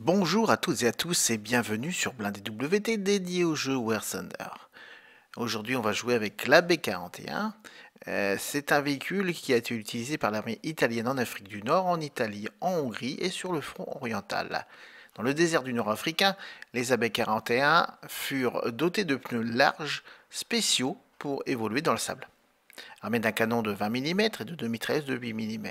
Bonjour à toutes et à tous et bienvenue sur Blindé WD dédié au jeu War Thunder. Aujourd'hui on va jouer avec la B41. C'est un véhicule qui a été utilisé par l'armée italienne en Afrique du Nord, en Italie, en Hongrie et sur le front oriental. Dans le désert du Nord africain, les AB41 furent dotés de pneus larges spéciaux pour évoluer dans le sable. Armés d'un canon de 20 mm et de 2 mitrailleuses de 8 mm.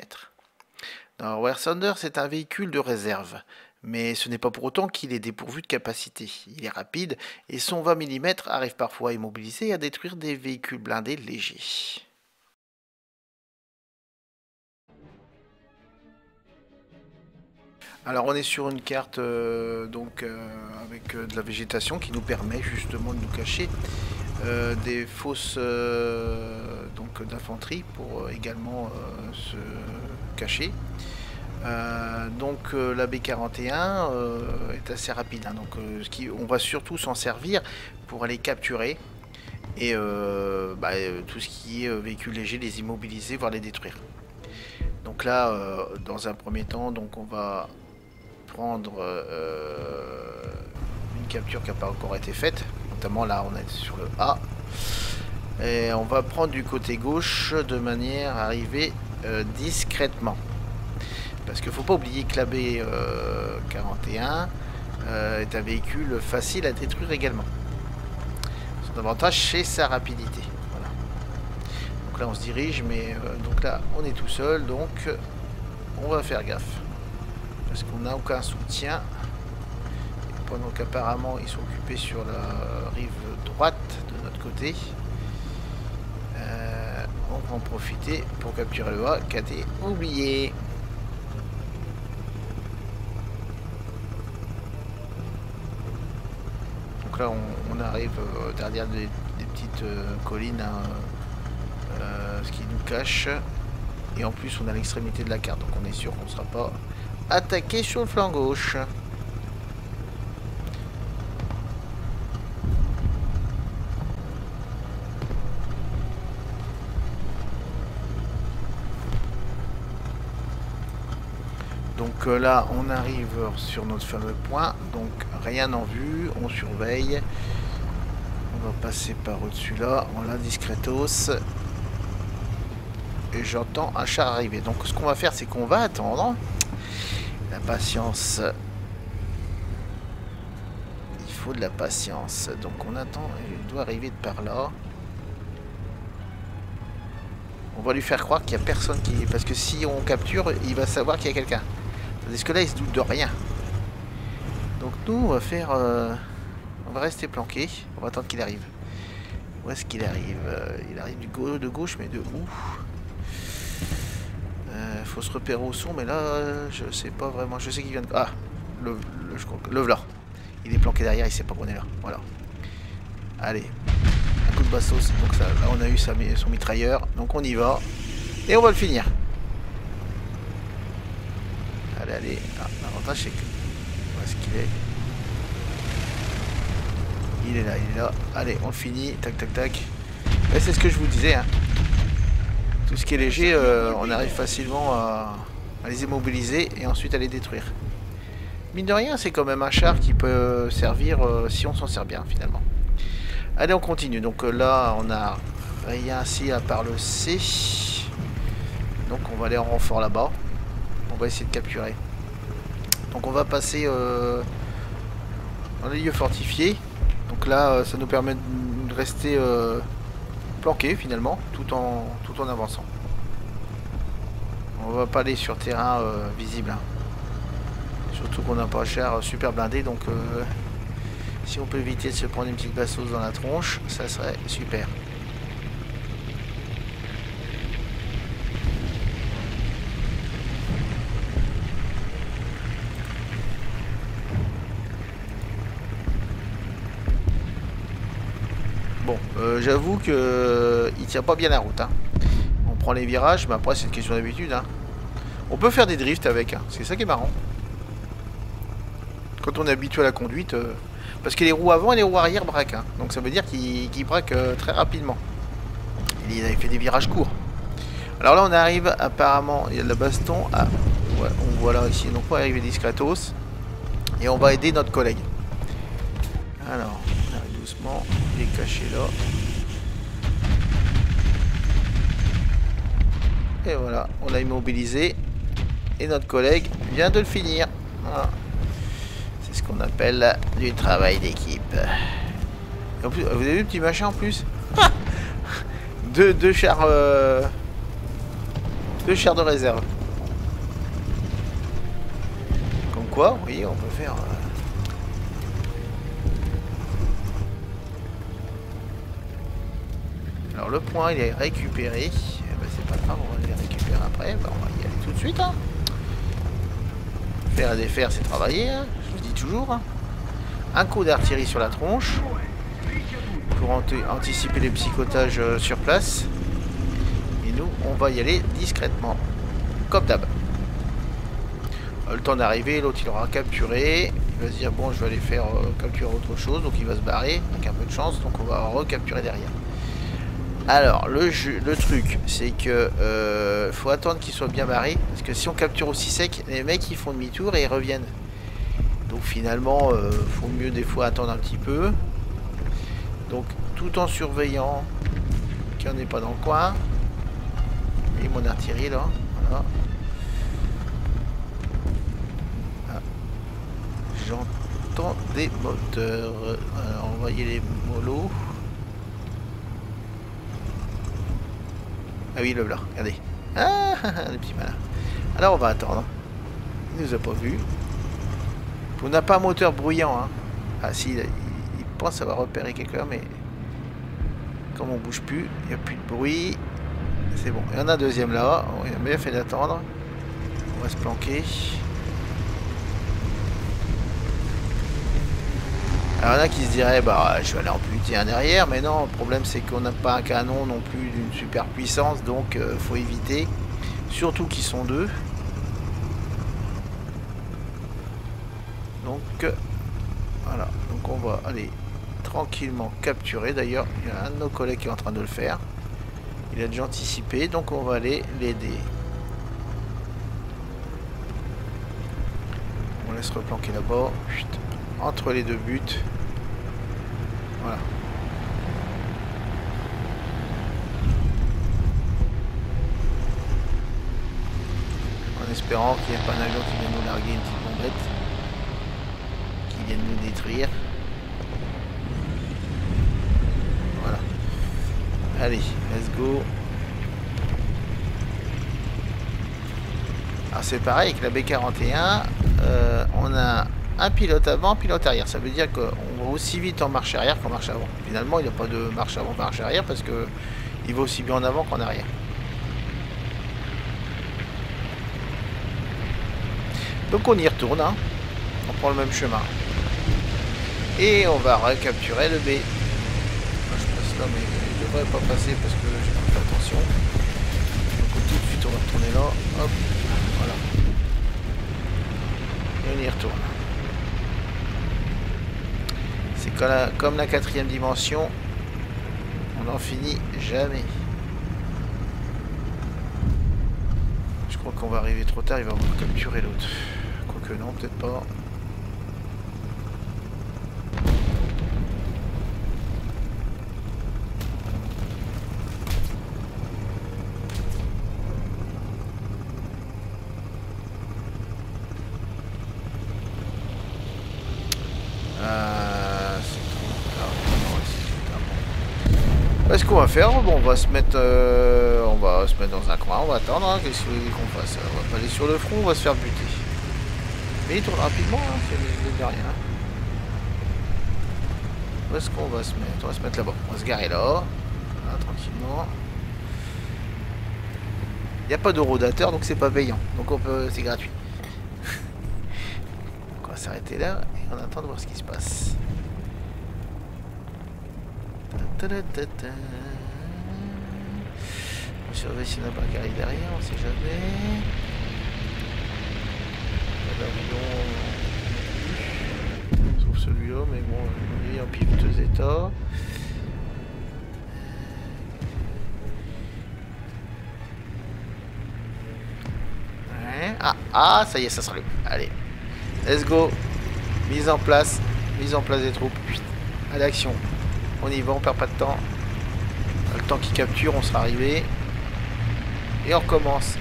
Dans War Thunder, c'est un véhicule de réserve, mais ce n'est pas pour autant qu'il est dépourvu de capacité. Il est rapide et son 20 mm arrive parfois à immobiliser et à détruire des véhicules blindés légers. Alors on est sur une carte avec de la végétation qui nous permet justement de nous cacher des fosses d'infanterie pour également se cacher. La B41 est assez rapide, hein, on va surtout s'en servir pour aller capturer et tout ce qui est véhicule léger, les immobiliser, voire les détruire. Donc là, dans un premier temps, donc on va prendre une capture qui n'a pas encore été faite, notamment là on est sur le A, et on va prendre du côté gauche de manière à arriver discrètement. Parce qu'il ne faut pas oublier que la B41 est un véhicule facile à détruire également. Son avantage, c'est sa rapidité. Voilà. Donc là, on se dirige, mais donc là, on est tout seul, donc on va faire gaffe. Parce qu'on n'a aucun soutien. Et pendant qu'apparemment, ils sont occupés sur la rive droite de notre côté. On va en profiter pour capturer le A qui a été oublié. Donc là on arrive derrière des petites collines, hein, ce qui nous cache, et en plus on a l'extrémité de la carte, donc on est sûr qu'on ne sera pas attaqué sur le flanc gauche. Donc là on arrive sur notre fameux point, donc rien en vue, on surveille, on va passer par au-dessus là, on l'a discretos, et j'entends un char arriver. Donc ce qu'on va faire, c'est qu'on va attendre, la patience, il faut de la patience, donc on attend, il doit arriver de par là. On va lui faire croire qu'il n'y a personne qui... Parce que si on capture, il va savoir qu'il y a quelqu'un. Tandis que là, il se doute de rien. Donc nous, on va faire... on va rester planqué. On va attendre qu'il arrive. Où est-ce qu'il arrive? Il arrive de gauche, mais de où? Faut se repérer au son, mais là, je sais pas vraiment. Je sais qu'il vient de... Ah, le voilà. Il est planqué derrière, il sait pas qu'on est là. Voilà. Allez. Un coup de bastos. Donc ça, là, on a eu son mitrailleur. Donc on y va. Et on va le finir. Allez, allez. Ah, l'avantage c'est que... Où est-ce qu'il est? Il est là, il est là. Allez, on finit. Tac, tac, tac. Et c'est ce que je vous disais, hein. Tout ce qui est léger, on arrive facilement à les immobiliser et ensuite à les détruire. Mine de rien, c'est quand même un char qui peut servir si on s'en sert bien, finalement. Allez, on continue. Donc là, on a rien ici à part le C. Donc on va aller en renfort là-bas. On va essayer de capturer. Donc on va passer dans les lieux fortifiés. Donc là, ça nous permet de rester planqué finalement, tout en avançant. On va pas aller sur terrain visible, hein. Surtout qu'on n'a pas un char super blindé, donc si on peut éviter de se prendre une petite bastos dans la tronche, ça serait super. Bon, j'avoue que il tient pas bien la route, hein. On prend les virages, mais après c'est une question d'habitude, hein. On peut faire des drifts avec, hein. C'est ça qui est marrant. Quand on est habitué à la conduite, parce que les roues avant et les roues arrière braquent, hein. Donc ça veut dire qu'il braque très rapidement. Il avait fait des virages courts. Alors là on arrive, apparemment, il y a de la baston. Ah, ouais, on voit là ici, donc on va arriver discretos. Et on va aider notre collègue. Alors, on arrive doucement. Il est caché là. Et voilà, on l'a immobilisé. Et notre collègue vient de le finir. Voilà. C'est ce qu'on appelle du travail d'équipe. En plus, vous avez vu le petit machin en plus? deux chars de réserve. Comme quoi, oui, on peut faire... Alors le point il est récupéré. Eh ben, c'est pas grave, on va le récupérer après. Ben, on va y aller tout de suite. Hein. Faire et défaire, c'est travailler. Hein. Je vous dis toujours. Hein. Un coup d'artillerie sur la tronche. Pour anticiper les psychotages sur place. Et nous, on va y aller discrètement. Comme d'hab. Le temps d'arriver, l'autre il aura capturé. Il va se dire, bon, je vais aller faire capturer autre chose. Donc il va se barrer, avec un peu de chance. Donc on va recapturer derrière. Alors, le truc, c'est que faut attendre qu'il soit bien barré. Parce que si on capture aussi sec, les mecs ils font demi-tour et ils reviennent. Donc finalement, faut mieux des fois attendre un petit peu. Donc tout en surveillant qu'il n'y en ait pas dans le coin. Et mon artillerie là, voilà. Ah. J'entends des moteurs. Alors envoyer les molos. Ah oui, le blanc, regardez. Ah, le petit malin. Alors on va attendre. Il nous a pas vu. On n'a pas un moteur bruyant. Hein. Ah si, il pense avoir repéré quelqu'un, mais comme on bouge plus, il n'y a plus de bruit. C'est bon. Il y en a un deuxième là. On a bien fait d'attendre. On va se planquer. Alors il y en a qui se diraient, bah je vais aller en buter un derrière, mais non, le problème c'est qu'on n'a pas un canon non plus d'une super puissance, donc faut éviter. Surtout qu'ils sont deux. Donc voilà, donc on va aller tranquillement capturer. D'ailleurs, il y a un de nos collègues qui est en train de le faire. Il a déjà anticipé, donc on va aller l'aider. On laisse replanquer là-bas, entre les deux buts. Voilà. En espérant qu'il n'y ait pas un avion qui vienne nous larguer une petite bombette. Qui vienne nous détruire. Voilà. Allez, let's go. Alors c'est pareil avec la B41. On a un pilote avant, pilote arrière. Ça veut dire qu'on va aussi vite en marche arrière qu'en marche avant. Finalement, il n'y a pas de marche avant, marche arrière parce que il va aussi bien en avant qu'en arrière. Donc on y retourne. Hein. On prend le même chemin. Et on va recapturer le B. Moi, je passe là, mais il ne devrait pas passer parce que j'ai pas fait attention. Donc tout de suite, on va retourner là. Hop, voilà. Et on y retourne. C'est comme la 4e dimension, on n'en finit jamais. Je crois qu'on va arriver trop tard, il va vouloir capturer l'autre. Quoique non, peut-être pas. Ce qu'on va faire, bon, on va se mettre dans un coin, on va attendre, hein, qu'est-ce qu'on fasse? On va pas aller sur le front, on va se faire buter. Mais il tourne rapidement, hein, c'est de rien. Où est-ce qu'on va se mettre? On va se mettre là-bas, on va se garer là, tranquillement. Il n'y a pas de rodateur, donc c'est pas payant, donc on peut, c'est gratuit. Donc on va s'arrêter là et on attend de voir ce qui se passe. On surveille s'il n'y en a pas qui arrive derrière, on sait jamais. L'avion, sauf celui-là, mais bon, lui en piteux état. Ouais. Ah, ça y est, ça s'allume. Allez, let's go. Mise en place des troupes. Allez, action. On y va, on perd pas de temps. Le temps qu'ils capturent, on sera arrivé. Et on recommence.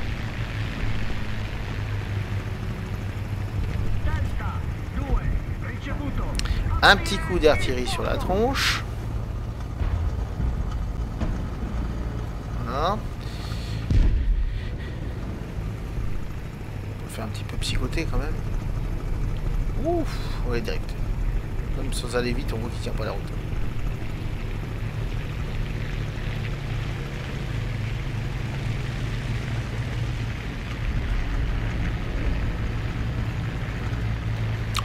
Un petit coup d'artillerie sur la tronche. Voilà. On peut faire un petit peu psychoter quand même. Ouf, on est direct. Même sans aller vite, on voit qu'il tient pas la route.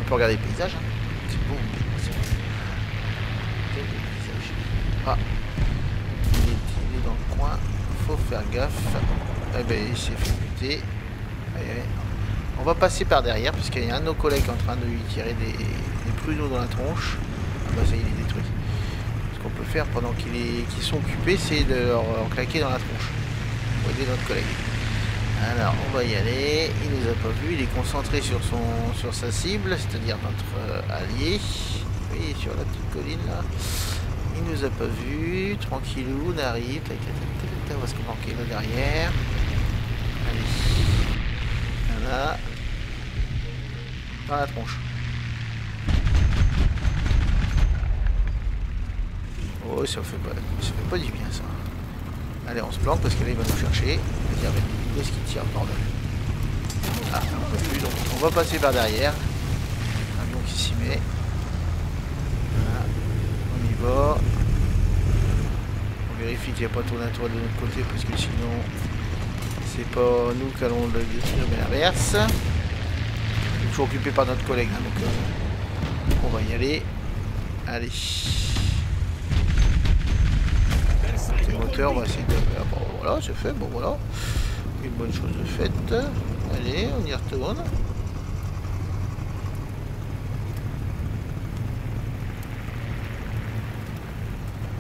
On peut regarder les paysages. Hein. C'est beau. Ah, il est dans le coin. Faut faire gaffe. Eh ben, il s'est fait buter. Allez. On va passer par derrière, puisqu'il y a un de nos collègues en train de lui tirer des pruneaux dans la tronche. Ah bah ça, il est détruit. Ce qu'on peut faire pendant qu'ils sont occupés, c'est de leur claquer dans la tronche. Pour aider notre collègue. Alors, on va y aller. Il nous a pas vu. Il est concentré sur sa cible, c'est-à-dire notre allié. Oui, sur la petite colline là. Il nous a pas vu. Tranquillou, on arrive. On va se planquer là derrière. Allez. Voilà. Dans la tronche. Oh, ça fait pas du bien ça. Allez, on se plante parce que là il va nous chercher. Vas-y, arrête. Où est-ce qu'il tire, bordel? Ah, on peut plus, donc on va passer par derrière. L'avion qui s'y met. Voilà. On y va. On vérifie qu'il n'y a pas tourné un tour de notre côté parce que sinon c'est pas nous qui allons le détruire mais l'inverse. Il est toujours occupé par notre collègue, hein, donc on va y aller. Allez. Les moteurs, on va essayer de... Bon, voilà, c'est fait, bon voilà. Une bonne chose de faite. Allez, on y retourne.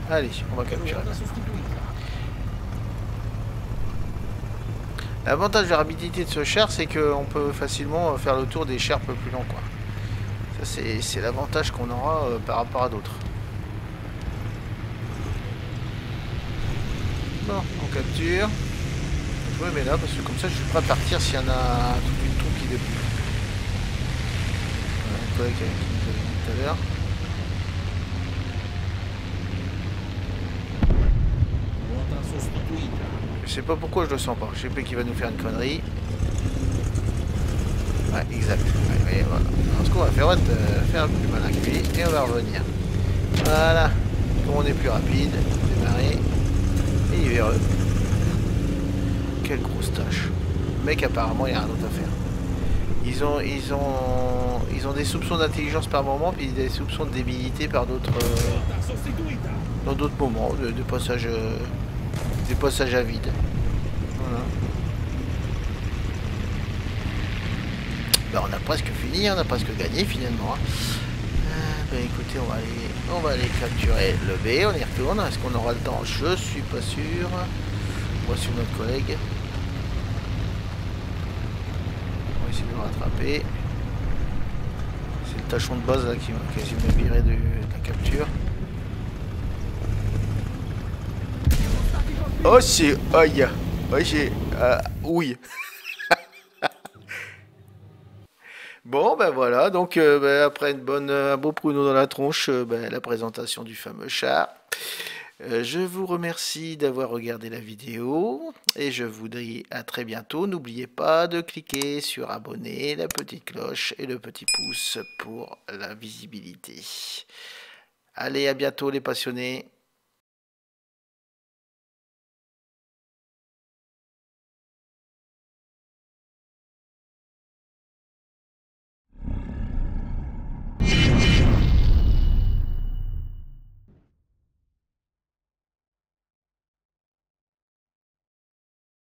Allez, on va capturer. L'avantage de la rapidité de ce char, c'est qu'on peut facilement faire le tour des chars un peu plus longs, quoi. Ça, c'est l'avantage qu'on aura par rapport à d'autres. Bon, on capture. Je me mets là parce que comme ça je suis prêt à partir s'il y en a toute une troupe qui débute. Un collègue qui nous avait dit tout à l'heure. Je sais pas pourquoi je le sens pas. Je sais pas qu'il va nous faire une connerie. Ouais, exact. Ouais, voilà. Alors, ce qu'on va faire, on va faire un peu plus malin que lui et on va revenir. Voilà. Comme on est plus rapide, démarrer. Et il est heureux. Quelle grosse tâche. Le mec, apparemment, il y a rien d'autre à faire. Ils ont des soupçons d'intelligence par moment, puis des soupçons de débilité par d'autres... dans d'autres moments, de passage... des passages à vide. Voilà. Ben, on a presque fini, on a presque gagné finalement. Ben écoutez, on va aller capturer le B, on y retourne. Est-ce qu'on aura le temps? Je suis pas sûr. On va suivre notre collègue. On va essayer de le rattraper. C'est le tachon de base là qui m'a quasiment viré de la capture. Oh c'est... Aïe. Ouais, j'ai... oui. Bon, ben voilà, donc ben, après un beau pruneau dans la tronche, ben, la présentation du fameux char. Je vous remercie d'avoir regardé la vidéo et je vous dis à très bientôt. N'oubliez pas de cliquer sur abonner, la petite cloche et le petit pouce pour la visibilité. Allez, à bientôt les passionnés.